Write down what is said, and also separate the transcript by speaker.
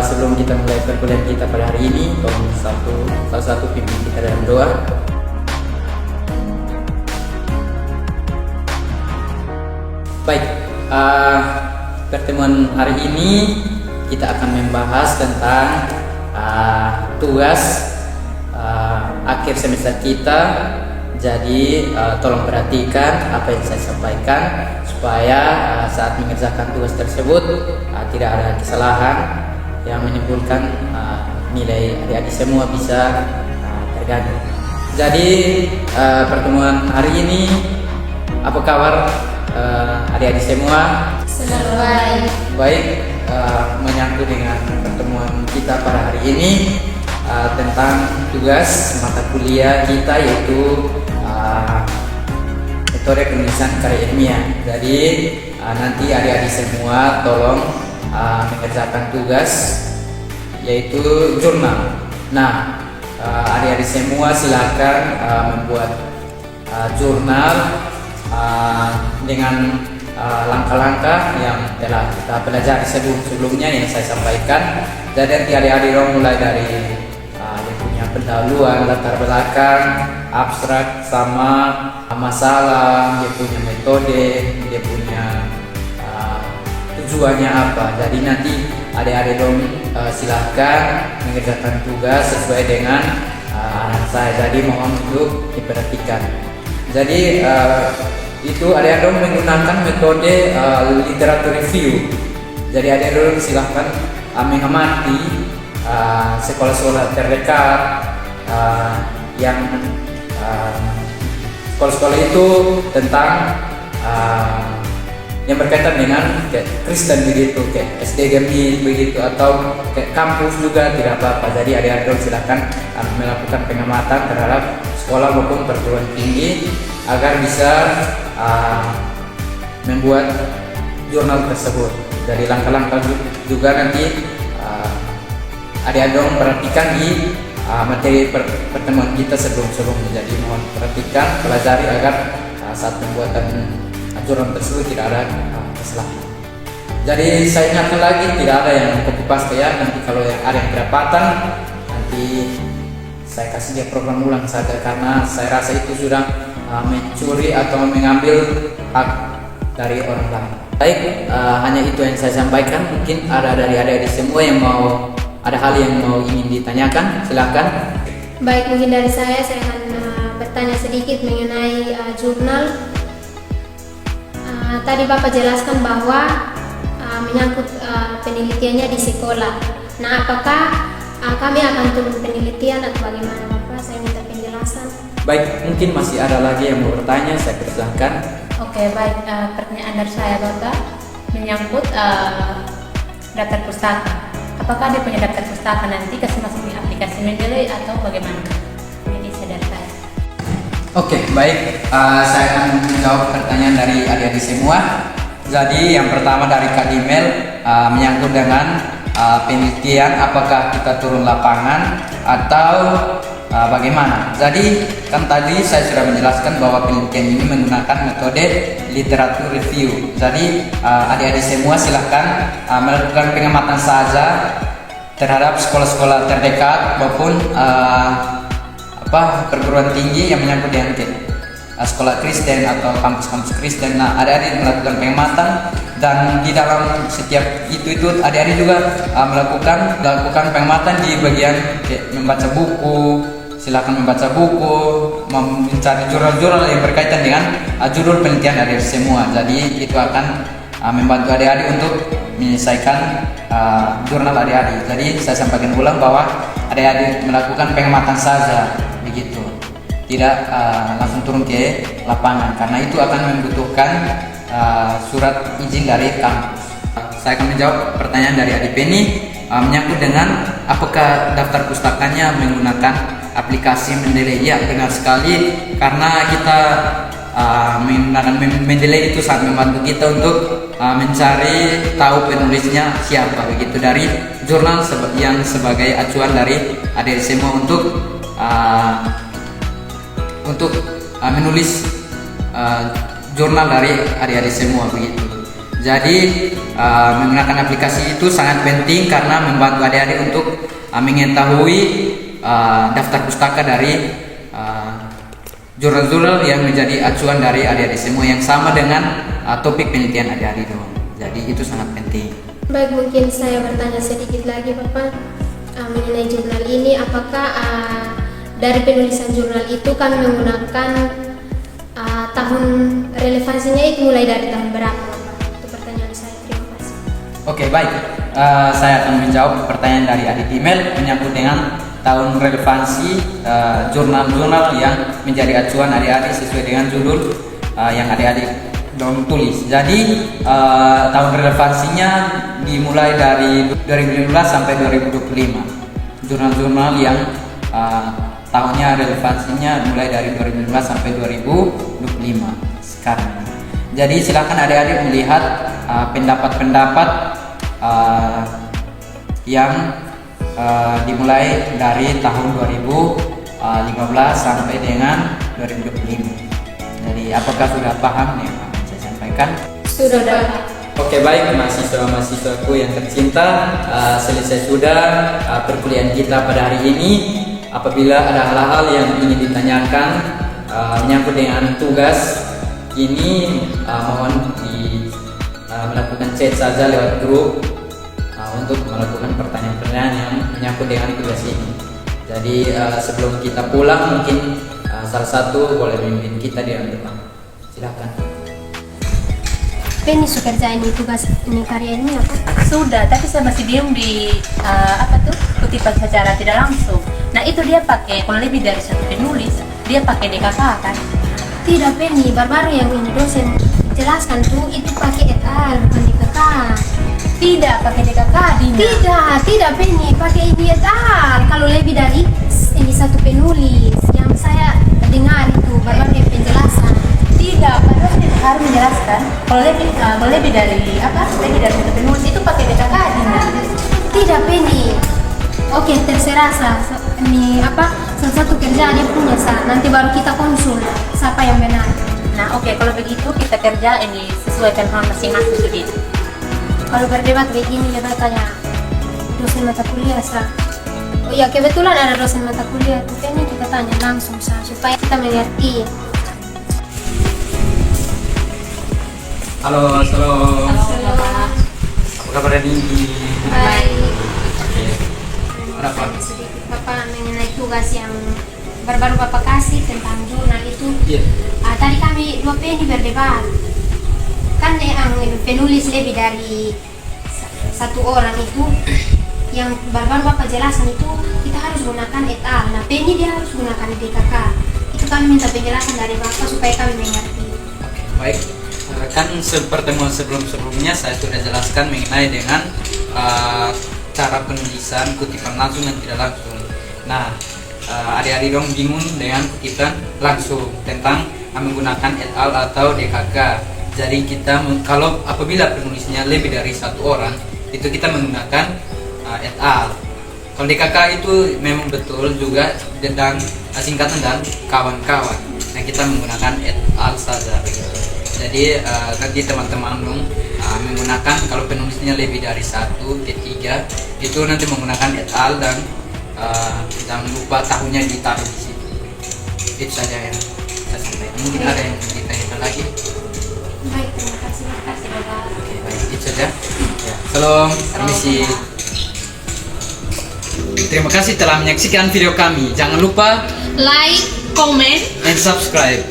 Speaker 1: sebelum kita mulai perkuliahan kita pada hari ini, tolong salah satu pimpin kita dalam doa. Baik, pertemuan hari ini kita akan membahas tentang tugas akhir semester kita. Jadi tolong perhatikan apa yang saya sampaikan supaya saat mengerjakan tugas tersebut tidak ada kesalahan yang menimbulkan nilai adik-adik semua bisa terganggu. Jadi pertemuan hari ini, apa kabar adik-adik semua?
Speaker 2: Selalu baik.
Speaker 1: Baik, menyangkut dengan pertemuan kita pada hari ini tentang tugas mata kuliah kita, yaitu metode penulisan karya ilmiah. Jadi nanti adik-adik semua tolong mengerjakan tugas yaitu jurnal. Nah, adik-adik semua silakan membuat jurnal dengan langkah-langkah yang telah kita pelajari sebelumnya yang saya sampaikan. Jadi adik-adik mulai dari dia punya pendahuluan, latar belakang, abstrak, sama masalah, dia punya metode, dia punya tujuannya apa. Jadi nanti adik-adik silahkan mengerjakan tugas sesuai dengan arahan saya. Jadi mohon untuk diperhatikan. Jadi itu adik-adik menggunakan metode literatur review. Jadi adik-adik silahkan mengamati sekolah-sekolah terdekat yang sekolah-sekolah itu tentang yang berkaitan dengan Kristen begitu, kayak SD Gemini begitu, atau kayak kampus juga tidak apa-apa. Jadi adik-adik silahkan melakukan pengamatan terhadap sekolah maupun perguruan tinggi agar bisa membuat jurnal tersebut. Dari langkah-langkah juga nanti adik-adik perhatikan di materi pertemuan kita sebelum-sebelumnya. Jadi mohon perhatikan, pelajari agar saat pembuatan jurnal tersebut tidak ada kesalahan. Jadi saya ingatkan lagi, tidak ada yang copy paste ya. Nanti kalau ada yang kedapatan, nanti saya kasih dia program ulang saja, karena saya rasa itu sudah mencuri atau mengambil hak dari orang lain. Baik, hanya itu yang saya sampaikan. Mungkin ada dari adik-adik semua yang ada hal yang ingin ditanyakan, silakan.
Speaker 2: Baik, mungkin dari saya akan bertanya sedikit mengenai jurnal. Tadi Bapak jelaskan bahwa menyangkut penelitiannya di sekolah. Nah, apakah kami akan turun penelitian atau bagaimana Bapak? Saya minta penjelasan.
Speaker 1: Baik, mungkin masih ada lagi yang mau bertanya, saya persilahkan.
Speaker 3: Oke, baik. Pertanyaan dari saya Bapak menyangkut daftar pustaka. Apakah dia punya daftar pustaka nanti kasih masuk di aplikasi Mendeley atau bagaimana? Ini saya dari saya.
Speaker 1: Oke, baik. Saya akan menjawab pertanyaan dari adik-adik semua. Jadi yang pertama dari Kak Dimel menyangkut dengan penelitian, apakah kita turun lapangan atau bagaimana. Jadi kan tadi saya sudah menjelaskan bahwa penelitian ini menggunakan metode literatur review. Jadi adik-adik semua silahkan melakukan pengamatan saja terhadap sekolah-sekolah terdekat maupun perguruan tinggi yang menyangkut dengan sekolah Kristen atau kampus-kampus Kristen. Nah, adik-adik melakukan pengamatan, dan di dalam setiap itu adik-adik juga melakukan pengamatan di bagian membaca buku. Silakan membaca buku, mencari jurnal-jurnal yang berkaitan dengan judul penelitian adik-adik semua. Jadi itu akan membantu adik-adik untuk menyelesaikan jurnal adik-adik. Jadi saya sampaikan ulang bahwa adik-adik melakukan pengamatan saja begitu, tidak langsung turun ke lapangan, karena itu akan membutuhkan surat izin dari kampus. Saya akan menjawab pertanyaan dari adik Penny menyangkut dengan apakah daftar pustakanya menggunakan aplikasi Mendeley. Ya, benar sekali, karena kita menggunakan Mendeley itu sangat membantu kita untuk mencari tahu penulisnya siapa begitu, dari jurnal yang sebagai acuan dari adik semua untuk menulis jurnal dari adik-adik semua begitu. Jadi menggunakan aplikasi itu sangat penting karena membantu adik-adik untuk mengetahui daftar pustaka dari jurnal-jurnal yang menjadi acuan dari adik-adik semua yang sama dengan topik penelitian adik-adik dong. Jadi itu sangat penting.
Speaker 2: Baik, mungkin saya bertanya sedikit lagi Bapak mengenai jurnal ini. Apakah dari penulisan jurnal itu kan menggunakan tahun relevansinya itu mulai dari tahun berapa Bapak? Itu pertanyaan saya. Terima kasih.
Speaker 1: Oke, baik. Saya akan menjawab pertanyaan dari adik email menyangkut dengan tahun relevansi jurnal-jurnal yang menjadi acuan adik-adik sesuai dengan judul yang adik-adik tulis. Jadi tahun relevansinya dimulai dari 2015 sampai 2025. Jurnal-jurnal yang tahunnya relevansinya mulai dari 2015 sampai 2025 sekarang. Jadi silakan adik-adik melihat pendapat-pendapat yang dimulai dari tahun 2015 sampai dengan 2025. Jadi apakah sudah paham yang saya sampaikan?
Speaker 2: Sudah.
Speaker 1: Oke, baik mahasiswa-mahasiswaku yang tercinta, selesai sudah perkuliahan kita pada hari ini. Apabila ada hal-hal yang ingin ditanyakan menyangkut dengan tugas ini, mohon melakukan chat saja lewat grup untuk melakukan pertanyaan-pertanyaan yang menyangkut dengan tugas ini. Jadi sebelum kita pulang mungkin salah satu boleh memimpin kita di depan. Silakan.
Speaker 2: Penny suka kerjain tugas ini karya ini apa?
Speaker 3: Sudah, tapi saya masih bingung di kutipan secara tidak langsung. Nah itu dia pakai, kalau lebih dari satu penulis, dia pakai DKK kan?
Speaker 2: Tidak Penny, baru yang ini dosen jelaskan tuh itu pakai et al bukan DKK.
Speaker 3: Tidak pakai DKK, Dina.
Speaker 2: Tidak Penny, pakai ini et al. Kalau lebih dari ini satu penulis yang saya dengar itu baru yang penjelasan.
Speaker 3: Tidak, padahal tidak harus menjelaskan. Kalau lebih dari lebih dari satu penulis itu pakai DKK, Dina.
Speaker 2: Tidak Penny. Oke, terserah ini salah satu kerja dia punya nanti baru kita konsul siapa yang benar.
Speaker 3: Nah oke, kalau begitu kita kerja ini sesuai dengan masing-masing sudin.
Speaker 2: Kalau berdebat begini ya tanya dosen mata kuliah oh ya kebetulan ada dosen mata kuliah tuh ini kita tanya langsung supaya kita mengerti.
Speaker 1: Halo. Apa kabar Dini?
Speaker 2: Baik.
Speaker 1: Ada apa?
Speaker 2: Sedikit Bapak mengenai tugas yang baru Bapak kasih tentang jurnal itu.
Speaker 1: Iya.
Speaker 2: Tadi kami dua Penny berdebat. Kan yang penulis lebih dari satu orang itu yang baru Bapak jelaskan itu kita harus gunakan et al. Nah Penny dia harus gunakan DKK. Itu kami minta penjelasan dari Bapak supaya kami mengerti.
Speaker 1: Oke, baik. Kan pertemuan sebelumnya saya sudah jelaskan mengenai dengan cara penulisan kutipan langsung dan tidak langsung. Nah, adik-adik dong bingung dengan kutipan langsung tentang menggunakan et al atau DKK. Jadi kita kalau apabila penulisnya lebih dari satu orang itu kita menggunakan et al. Kalau DKK itu memang betul juga dan singkatan dan kawan-kawan. Nah kita menggunakan et al saja begitu. Jadi nanti teman-teman dong menggunakan kalau penulisnya lebih dari 1, ketiga itu nanti menggunakan et al dan jangan lupa tahunnya ditaruh di situ. Itu saja yang saya sampaikan. Mungkin ada yang ditanyakan lagi.
Speaker 2: Baik, terima kasih Bapak.
Speaker 1: Oke, baik, itu saja. Ya. Salam, permisi. Terima kasih telah menyaksikan video kami. Jangan lupa
Speaker 3: like, comment,
Speaker 1: and subscribe.